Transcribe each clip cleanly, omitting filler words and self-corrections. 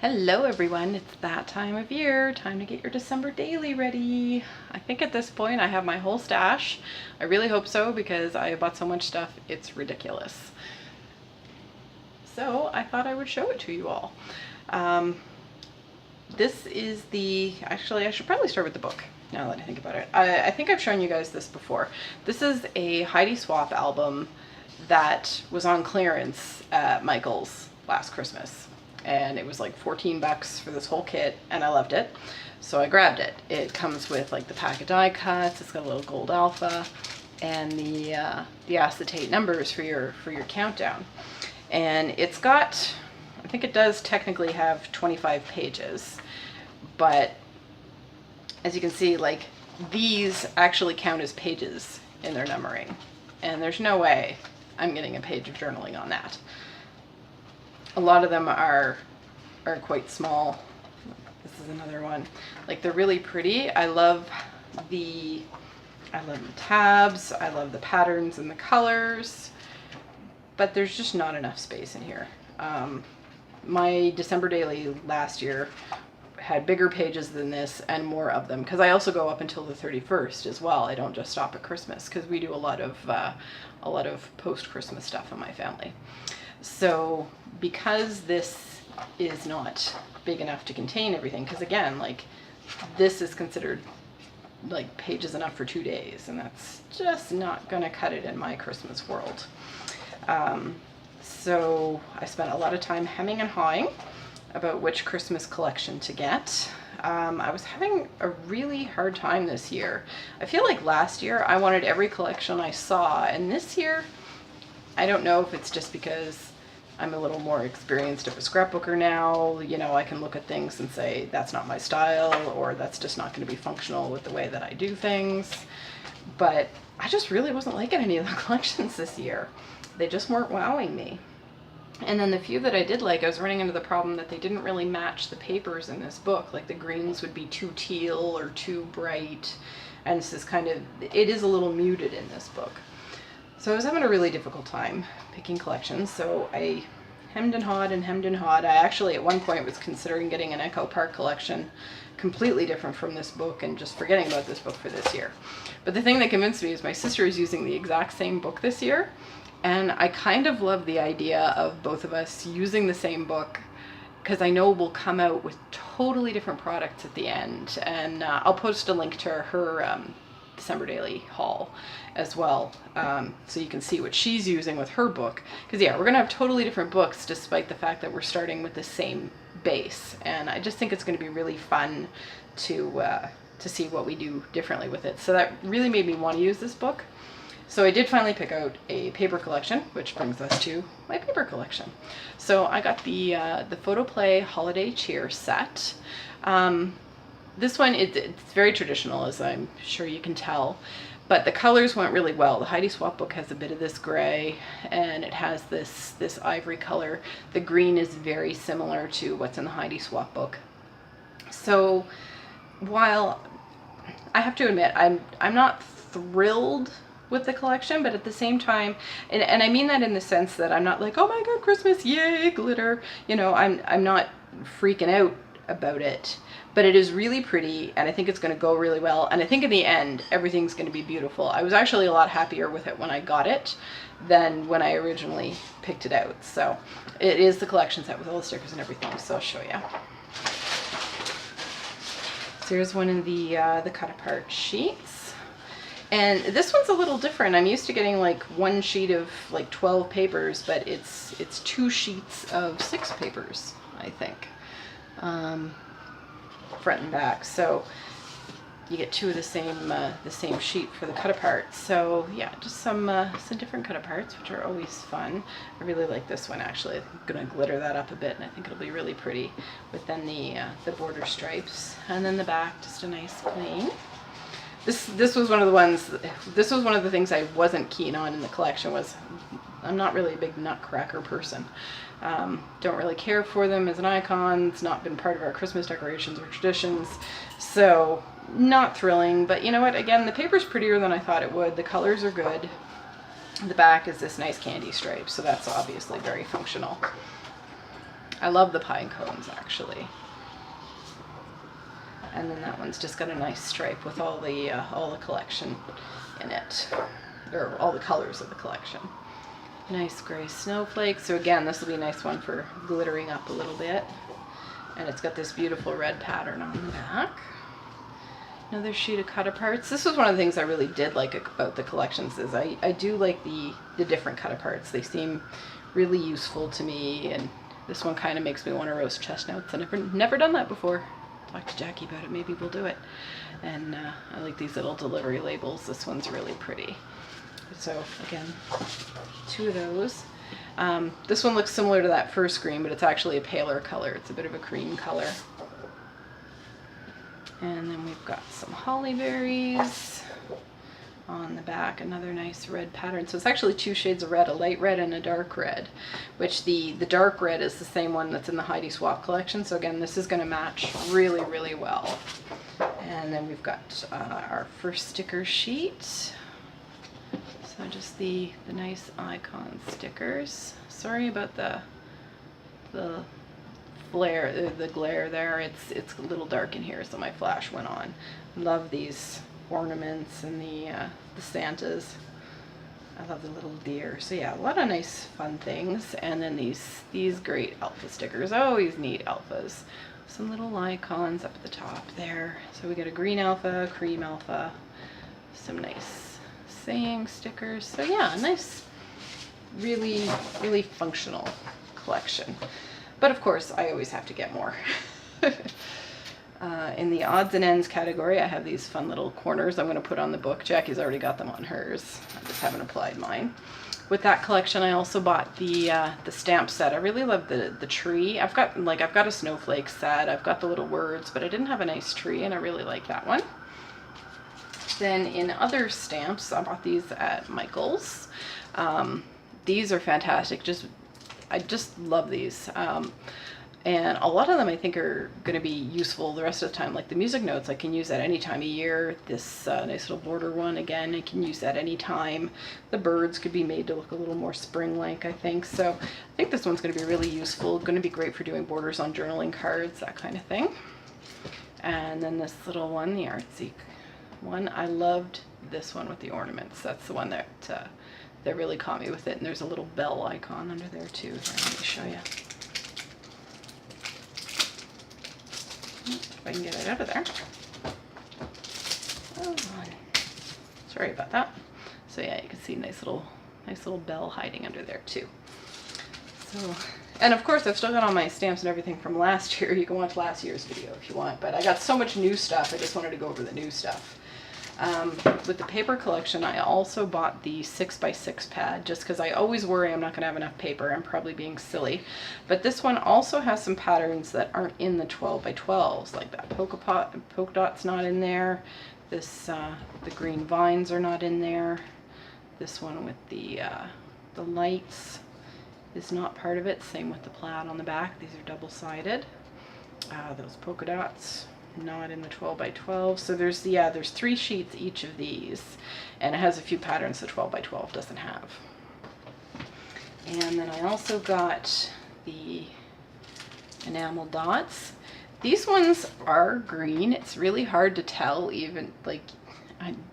Hello everyone, it's that time of year, time to get your December daily ready. I think at this point I have my whole stash. I really hope so because I bought so much stuff, it's ridiculous. So I thought I would show it to you all. This is actually I should probably start with the book now that I think about it. I think I've shown you guys this before. This is a Heidi Swapp album that was on clearance at Michael's last Christmas. And it was like 14 bucks for this whole kit, and I loved it, so I grabbed it. It comes with like the pack of die cuts, it's got a little gold alpha, and the acetate numbers for your countdown. And it's got, I think it does technically have 25 pages, but as you can see, like, these actually count as pages in their numbering, and there's no way I'm getting a page of journaling on that. A lot of them are quite small. This is another one. Like, they're really pretty. I love the tabs. I love the patterns and the colors, but there's just not enough space in here. My December daily last year had bigger pages than this and more of them, because I also go up until the 31st as well. I don't just stop at Christmas, because we do a lot of post-Christmas stuff in my family. So because this is not big enough to contain everything, because again, like, this is considered like pages enough for 2 days, and that's just not gonna cut it in my Christmas world. So I spent a lot of time hemming and hawing about which Christmas collection to get. I was having a really hard time this year. I feel like last year I wanted every collection I saw, and this year I don't know if it's just because I'm a little more experienced of a scrapbooker now. You know, I can look at things and say, that's not my style, or that's just not going to be functional with the way that I do things. But I just really wasn't liking any of the collections this year. They just weren't wowing me. And then the few that I did like, I was running into the problem that they didn't really match the papers in this book. Like, the greens would be too teal or too bright. And this is it is a little muted in this book. So I was having a really difficult time picking collections, so I hemmed and hawed and hemmed and hawed. I actually at one point was considering getting an Echo Park collection completely different from this book and just forgetting about this book for this year. But the thing that convinced me is my sister is using the exact same book this year, and I kind of love the idea of both of us using the same book, because I know we'll come out with totally different products at the end. And I'll post a link to her December daily haul as well, so you can see what she's using with her book, because yeah, we're gonna have totally different books despite the fact that we're starting with the same base, and I just think it's going to be really fun to see what we do differently with it. So that really made me want to use this book. So I did finally pick out a paper collection, which brings us to my paper collection. So I got the Photoplay Holiday Cheer set. This one, it's very traditional, as I'm sure you can tell, but the colors went really well. The Heidi Swapp book has a bit of this gray, and it has this ivory color. The green is very similar to what's in the Heidi Swapp book. So while I have to admit, I'm not thrilled with the collection, but at the same time, and I mean that in the sense that I'm not like, oh my god, Christmas, yay, glitter. You know, I'm not freaking out about it, but it is really pretty, and I think it's going to go really well, and I think in the end everything's going to be beautiful. I was actually a lot happier with it when I got it than when I originally picked it out. So it is the collection set with all the stickers and everything, so I'll show you. So here's one of the cut apart sheets, and this one's a little different. I'm used to getting like one sheet of like 12 papers, but it's 2 sheets of 6 papers, I think. Front and back, so you get 2 of the same sheet for the cut apart. So yeah, just some different cut aparts, which are always fun. I really like this one actually. I'm gonna glitter that up a bit, and I think it'll be really pretty with then the border stripes, and then the back just a nice plain. This was one of the ones. This was one of the things I wasn't keen on in the collection. Was I'm not really a big nutcracker person. Don't really care for them as an icon. It's not been part of our Christmas decorations or traditions, so not thrilling. But you know what, again, the paper's prettier than I thought it would. The colors are good. The back is this nice candy stripe, so that's obviously very functional. I love the pine cones actually. And then that one's just got a nice stripe with all the collection in it, or all the colors of the collection. Nice gray snowflakes. So again, this will be a nice one for glittering up a little bit. And it's got this beautiful red pattern on the back. Another sheet of cut aparts. This was one of the things I really did like about the collections, is I do like the different cut aparts. They seem really useful to me, and this one kind of makes me want to roast chestnuts. I've never done that before. Talk to Jackie about it, maybe we'll do it. And I like these little delivery labels. This one's really pretty. So again, 2 of those. This one looks similar to that first green, but it's actually a paler color. It's a bit of a cream color. And then we've got some holly berries on the back, another nice red pattern. So it's actually 2 shades of red, a light red and a dark red, which the dark red is the same one that's in the Heidi Swapp collection. So again, this is going to match really, really well. And then we've got our first sticker sheet. So just the nice icon stickers. Sorry about the flare, the glare there. It's a little dark in here, so my flash went on. Love these ornaments and the Santas. I love the little deer. So yeah, a lot of nice fun things. And then these great alpha stickers. I always need alphas. Some little icons up at the top there. So we got a green alpha, cream alpha, some nice saying stickers. So yeah, nice, really, really functional collection. But of course, I always have to get more. In the odds and ends category, I have these fun little corners I'm going to put on the book. Jackie's already got them on hers. I just haven't applied mine. With that collection, I also bought the stamp set. I really love the tree. I've got a snowflake set. I've got the little words, but I didn't have a nice tree, and I really like that one. Then in other stamps, I bought these at Michael's. These are fantastic. I just love these. And a lot of them I think are going to be useful the rest of the time. Like the music notes, I can use that any time of year. This nice little border one, again, I can use that any time. The birds could be made to look a little more spring-like, I think. So I think this one's going to be really useful. Going to be great for doing borders on journaling cards, that kind of thing. And then this little one, the artsy one. I loved this one with the ornaments. That's the one that really caught me with it. And there's a little bell icon under there too. Here, let me show you. If I can get it out of there. Oh, sorry about that. So yeah, you can see nice little bell hiding under there too. So, and of course I've still got all my stamps and everything from last year. You can watch last year's video if you want, but I got so much new stuff. I just wanted to go over the new stuff. With the paper collection, I also bought the 6x6 pad, just because I always worry I'm not going to have enough paper. I'm probably being silly. But this one also has some patterns that aren't in the 12x12s, like that polka dot's not in there. This, the green vines are not in there. This one with the lights is not part of it. Same with the plaid on the back. These are double-sided. Those polka dots, not in the 12x12. So there's 3 sheets each of these, and it has a few patterns the 12x12 doesn't have. And then I also got the enamel dots. These ones are green. It's really hard to tell, even like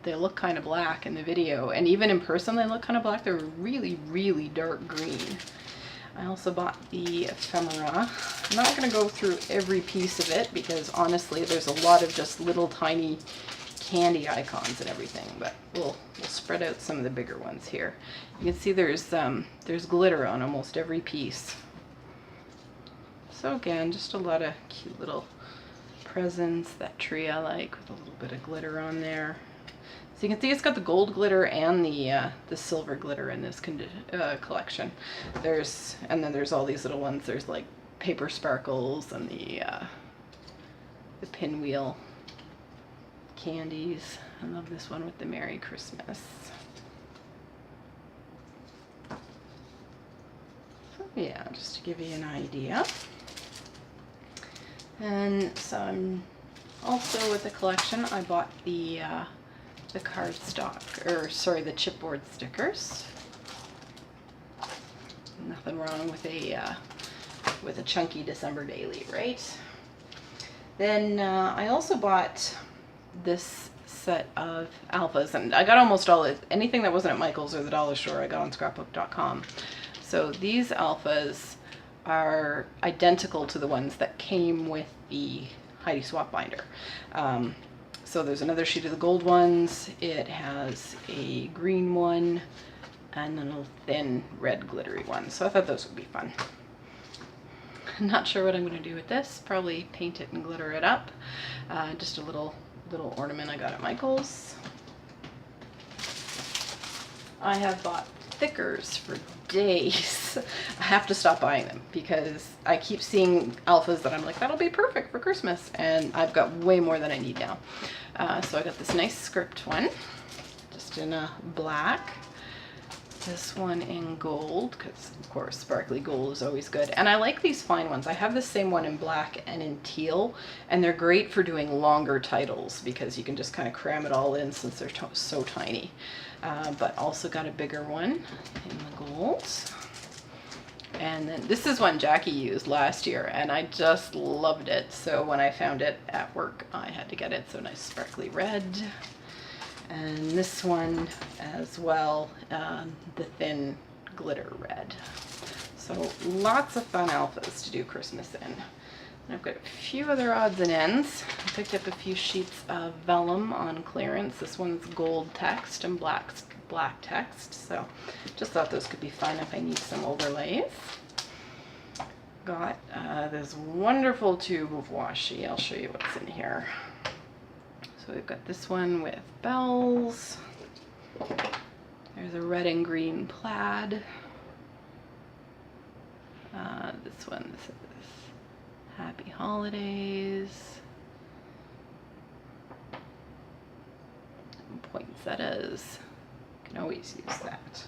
they look kind of black in the video, and even in person they look kind of black. They're really, really dark green. I also bought the ephemera. I'm not going to go through every piece of it because honestly there's a lot of just little tiny candy icons and everything, but we'll spread out some of the bigger ones here. You can see there's glitter on almost every piece. So again, just a lot of cute little presents. That tree I like with a little bit of glitter on there. So you can see it's got the gold glitter and the silver glitter in this collection. And then there's all these little ones. There's like paper sparkles and the pinwheel candies. I love this one with the Merry Christmas. So yeah, just to give you an idea. And so I'm also with the collection, I bought the cardstock, or sorry, the chipboard stickers. Nothing wrong with with a chunky December daily, right? Then I also bought this set of alphas, and I got almost all it. Anything that wasn't at Michael's or the dollar store, I got on scrapbook.com. So these alphas are identical to the ones that came with the Heidi Swapp binder. So there's another sheet of the gold ones. It has a green one and then a thin red glittery one. So I thought those would be fun. I'm not sure what I'm going to do with this. Probably paint it and glitter it up. Just a little ornament I got at Michael's. I have bought thickers for days. I have to stop buying them because I keep seeing alphas that I'm like, that'll be perfect for Christmas, and I've got way more than I need now. So I got this nice script one, just in a black. This one in gold, because of course sparkly gold is always good. And I like these fine ones. I have the same one in black and in teal, and they're great for doing longer titles because you can just kind of cram it all in since they're so tiny. But also got a bigger one in the gold. And then this is one Jackie used last year, and I just loved it. So when I found it at work, I had to get it. So nice sparkly red. And this one as well, the thin glitter red. So lots of fun alphas to do Christmas in. And I've got a few other odds and ends. I picked up a few sheets of vellum on clearance. This one's gold text and black text. So just thought those could be fun if I need some overlays. Got this wonderful tube of washi. I'll show you what's in here. So we've got this one with bells. There's a red and green plaid. This one says Happy Holidays. Poinsettias. Can always use that.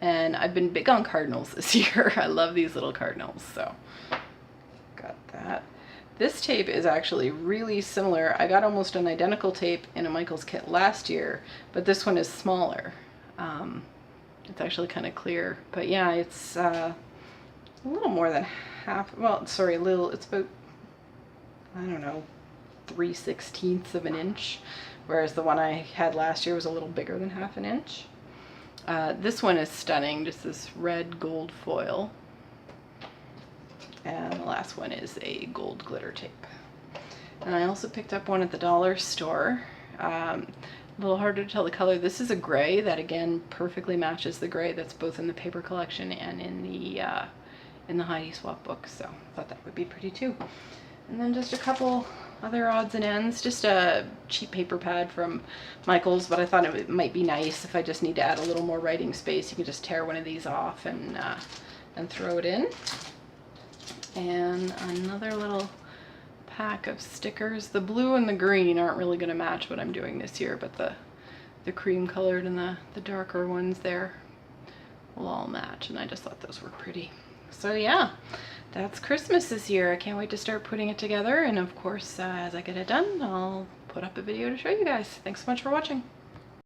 And I've been big on cardinals this year. I love these little cardinals, so got that. This tape is actually really similar. I got almost an identical tape in a Michael's kit last year, but this one is smaller. It's actually kind of clear, but yeah, it's a little more than half, well, sorry, a little, it's about, I don't know, 3/16 of an inch, whereas the one I had last year was a little bigger than half an inch. This one is stunning, just this red gold foil. And the last one is a gold glitter tape. And I also picked up one at the dollar store. A little harder to tell the color. This is a gray that again perfectly matches the gray that's both in the paper collection and in the Heidi Swapp book. So I thought that would be pretty too. And then just a couple other odds and ends. Just a cheap paper pad from Michael's, but I thought it might be nice if I just need to add a little more writing space. You can just tear one of these off and throw it in. And another little pack of stickers. The blue and the green aren't really going to match what I'm doing this year, but the cream colored and the darker ones there will all match, and I just thought those were pretty. So yeah, that's Christmas this year. I can't wait to start putting it together, and of course as I get it done, I'll put up a video to show you guys. Thanks so much for watching.